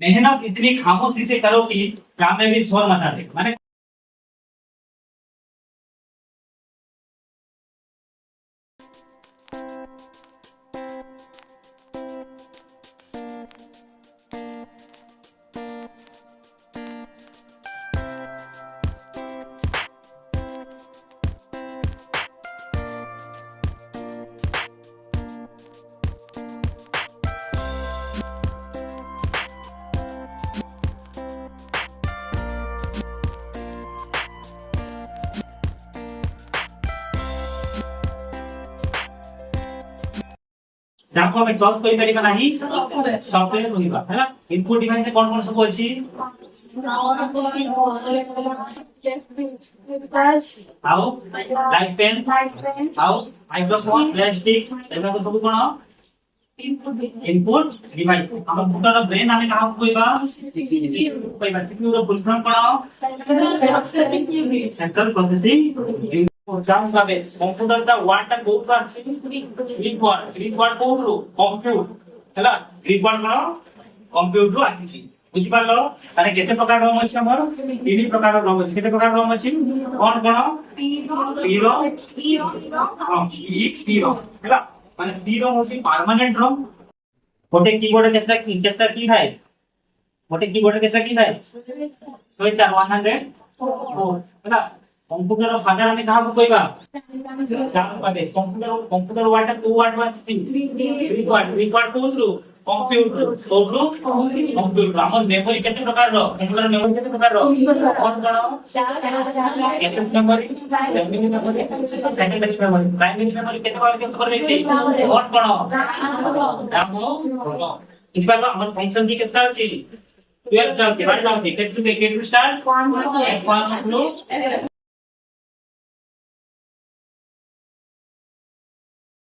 मेहनत इतनी खामोशी से करो कि काम में भी शोर मचा दे माने ଯାହାକୁ ଆମେ ଟଚ୍ କରିପାରିବା ନାହିଁ ସଫ୍ଟୱେୟାର କହିବା ହେଲା। ଇନପୁଟ ଡିଭାଇସ କଣ କଣ ସବୁ ଅଛି? ଆଉ ଲାଇଟ୍ ପେନ୍ ଆଉ ମାଇକ୍ରୋଫୋନ ପ୍ଲାଷ୍ଟିକ ଏଗୁଡା ସବୁ କଣ ଇନପୁଟ ଡିଭାଇସ। ଆମ କମ୍ପ୍ୟୁଟର ବ୍ରେନ ଆମେ କାହାକୁ କହିବା? CPU ର ଫୁଲ ଫର୍ମ କଣ? ସେଣ୍ଟ୍ରାଲ ପ୍ରୋସେସିଂ ଚାନ୍ସ ଭାବେ କମ୍ପ୍ୟୁଟର ଟା ୱାର୍ଡ ଟା କୋଉଠୁ ଆସିଛି? ଗ୍ରୀକ ୱାର୍ଡ କୋଉଠୁ? କମ୍ପ୍ୟୁଟ ହେଲା। ଗ୍ରୀକ ୱାର୍ଡ କଣ? କମ୍ପ୍ୟୁଟ ରୁ ଆସିଛି। ବୁଝିପାରିଲ? ତାହେଲେ କେତେ ପ୍ରକାର ରମ୍ ଅଛି ଆମର? 3 ପ୍ରକାର ରମ୍ ଅଛି। କେତେ ପ୍ରକାର ରମ୍ ଅଛି? କଣ କଣ? P ର ହେଲା। ମାନେ P ର ହଉଛି परमानेंट रम। ଗୋଟେ कीबोर्ड केतरा की ଥାଏ? ଗୋଟେ कीबोर्ड केतरा की ଥାଏ? 104 ହେଲା। कंप्यूटर ର फादर ଆମେ କାହାକୁ କହିବା? ଚାନ୍ସ ପାବେ। कंप्यूटर वार्ड ଟା କୋଉ ୱାର୍ଡ ରୁ ଆସିଛି? ଗ୍ରୀକ ୱାର୍ଡ କୋଉଠୁ? कंप्यूटर କୋଉଠୁ? कंप्यूटर। ଆମର मेमोरी କେତେ ପ୍ରକାରର? कंप्यूटर मेमोरी କେତେ ପ୍ରକାରର? କଣ କଣ? Access memory, primary memory, secondary memory. Primary memory केତେ ଦେଇଛି? କଣ କଣ? ରାମ ବୁଝିପାରିଲ? ଆମର ଫଙ୍କସନ କି କେତେଟା ଅଛି? 12 ଟା ଅଛି। 12 ଟା ଅଛି। କେତେ ରୁ ଷ୍ଟାର୍ଟ? 1 2